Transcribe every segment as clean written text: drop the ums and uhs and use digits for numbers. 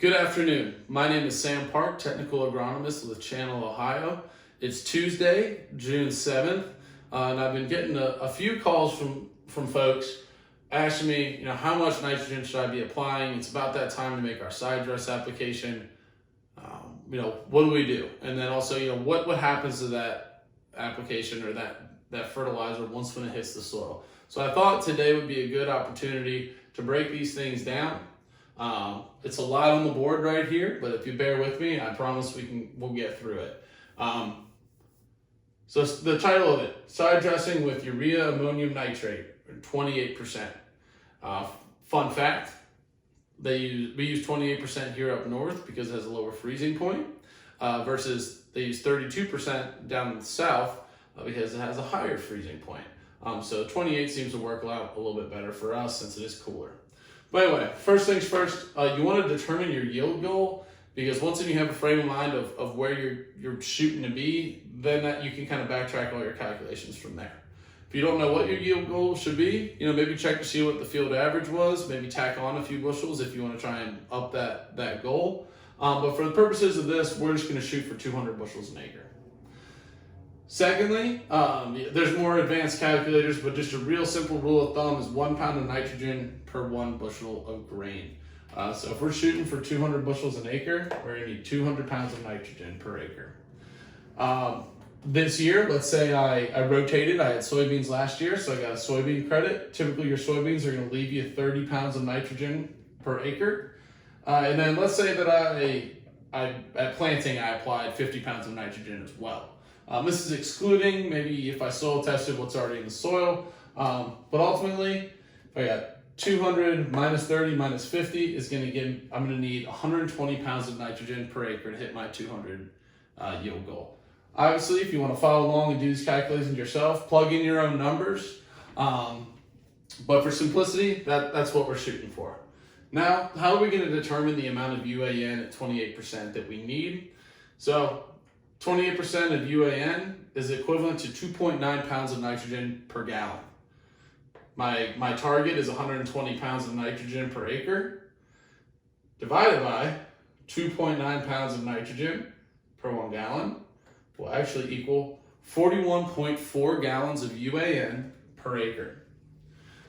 Good afternoon. My name is Sam Park, technical agronomist with Channel, Ohio. It's Tuesday, June 7th, and I've been getting a few calls from folks asking me, how much nitrogen should I be applying? It's about that time to make our side dress application. What do we do? And then also, what happens to that application or that fertilizer when it hits the soil? So I thought today would be a good opportunity to break these things down. It's a lot on the board right here, but if you bear with me, I promise we'll get through it. So the title of it, side dressing with urea ammonium nitrate, 28%. Fun fact, we use 28% here up north because it has a lower freezing point, versus they use 32% down in the south because it has a higher freezing point. So 28 seems to work out a little bit better for us since it is cooler. But anyway, first things first, you want to determine your yield goal, because once you have a frame of mind of where you're shooting to be, then you can kind of backtrack all your calculations from there. If you don't know what your yield goal should be, maybe check to see what the field average was, maybe tack on a few bushels if you want to try and up that goal. But for the purposes of this, we're just going to shoot for 200 bushels an acre. Secondly, there's more advanced calculators, but just a real simple rule of thumb is 1 pound of nitrogen per 1 bushel of grain. So if we're shooting for 200 bushels an acre, we're going to need 200 pounds of nitrogen per acre. This year, let's say I rotated. I had soybeans last year, so I got a soybean credit. Typically, your soybeans are going to leave you 30 pounds of nitrogen per acre. And then let's say that at planting, I applied 50 pounds of nitrogen as well. This is excluding maybe if I soil tested what's already in the soil. But ultimately, if I got 200 minus 30 minus 50 is going to I'm going to need 120 pounds of nitrogen per acre to hit my 200 yield goal. Obviously, if you want to follow along and do these calculations yourself, plug in your own numbers. But for simplicity, that's what we're shooting for. Now, how are we going to determine the amount of UAN at 28% that we need? So 28% of UAN is equivalent to 2.9 pounds of nitrogen per gallon. My target is 120 pounds of nitrogen per acre, divided by 2.9 pounds of nitrogen per 1 gallon will actually equal 41.4 gallons of UAN per acre.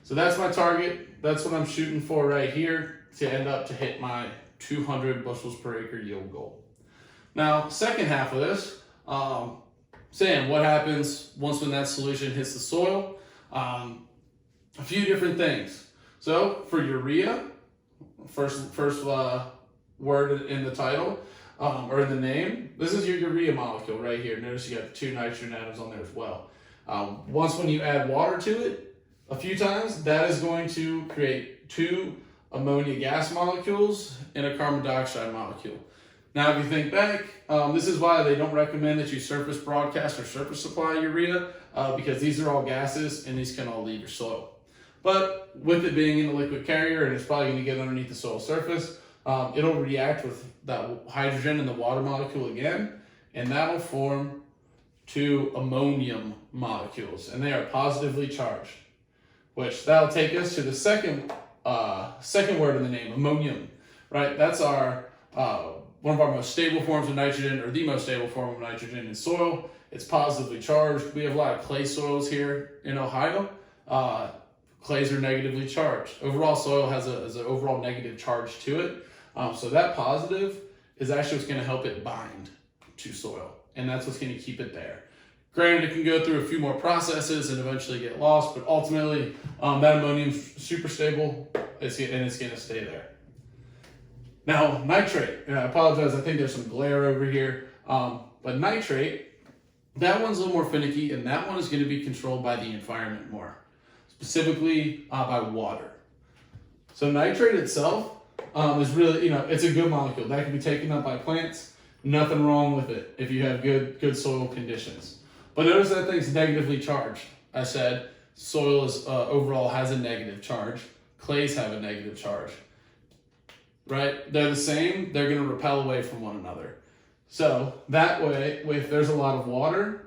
So that's my target. That's what I'm shooting for right here to end up to hit my 200 bushels per acre yield goal. Now, second half of this, Sam, what happens when that solution hits the soil? A few different things. So for urea, first word in the title, or in the name, this is your urea molecule right here. Notice you got the 2 nitrogen atoms on there as well. When you add water to it a few times, that is going to create 2 ammonia gas molecules and a carbon dioxide molecule. Now, if you think back, this is why they don't recommend that you surface broadcast or surface supply urea, because these are all gases and these can all leave your soil. But with it being in a liquid carrier and it's probably going to get underneath the soil surface, it'll react with that hydrogen and the water molecule again, and that'll form 2 ammonium molecules, and they are positively charged, which that'll take us to the second word in the name, ammonium, right? That's our one of our most stable forms of nitrogen, or the most stable form of nitrogen in soil. It's positively charged. We have a lot of clay soils here in Ohio. Clays are negatively charged. Overall, soil has an overall negative charge to it. So that positive is actually what's going to help it bind to soil, and that's what's going to keep it there. Granted, it can go through a few more processes and eventually get lost, but ultimately, that ammonium's super stable, and it's going to stay there. Now, nitrate, and I apologize, I think there's some glare over here, but nitrate, that one's a little more finicky, and that one is going to be controlled by the environment more, specifically by water. So nitrate itself is really, it's a good molecule. That can be taken up by plants, nothing wrong with it if you have good soil conditions. But notice that thing's negatively charged. I said soil is overall has a negative charge. Clays have a negative charge. Right? They're the same. They're going to repel away from one another. So that way, if there's a lot of water,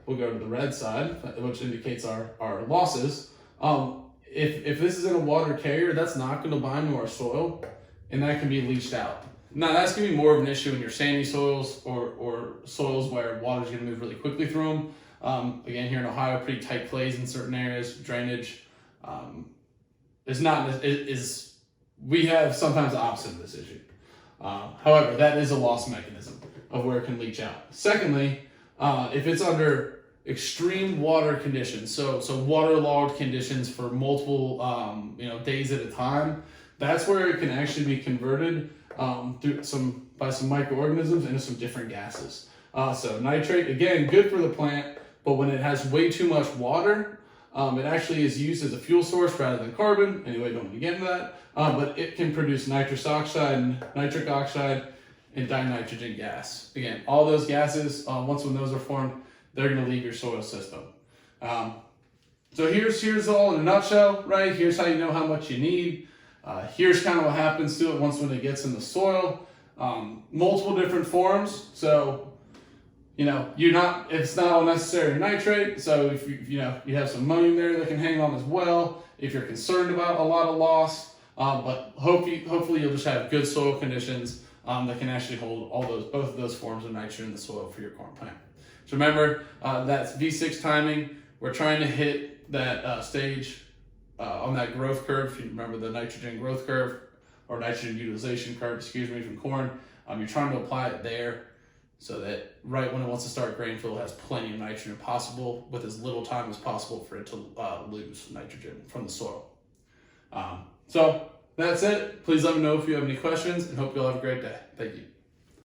we'll go to the red side, which indicates our losses. If this is in a water carrier, that's not going to bind to our soil, and that can be leached out. Now that's going to be more of an issue in your sandy soils or soils where water is going to move really quickly through them. Again, here in Ohio, pretty tight clays in certain areas. Drainage we have sometimes the opposite of this issue. However, that is a loss mechanism of where it can leach out. Secondly, if it's under extreme water conditions, so waterlogged conditions for multiple days at a time, that's where it can actually be converted by some microorganisms into some different gases. So nitrate, again, good for the plant, but when it has way too much water, it actually is used as a fuel source rather than carbon. Anyway, don't want to get into that. But it can produce nitrous oxide, nitric oxide, and dinitrogen gas. Again, all those gases, when those are formed, they're going to leave your soil system. So here's all in a nutshell, right? Here's how you know how much you need. Here's kind of what happens to it when it gets in the soil. Multiple different forms. So, it's not unnecessary nitrate. So if you have some ammonium there that can hang on as well, if you're concerned about a lot of loss, but hopefully you'll just have good soil conditions that can actually hold both of those forms of nitrogen in the soil for your corn plant. So remember, that's V6 timing. We're trying to hit that stage on that growth curve. If you remember the nitrogen growth curve or nitrogen utilization curve, from corn, you're trying to apply it there so that right when it wants to start grain fill, it has plenty of nitrogen possible with as little time as possible for it to lose nitrogen from the soil. So that's it. Please let me know if you have any questions, and hope you all have a great day. Thank you.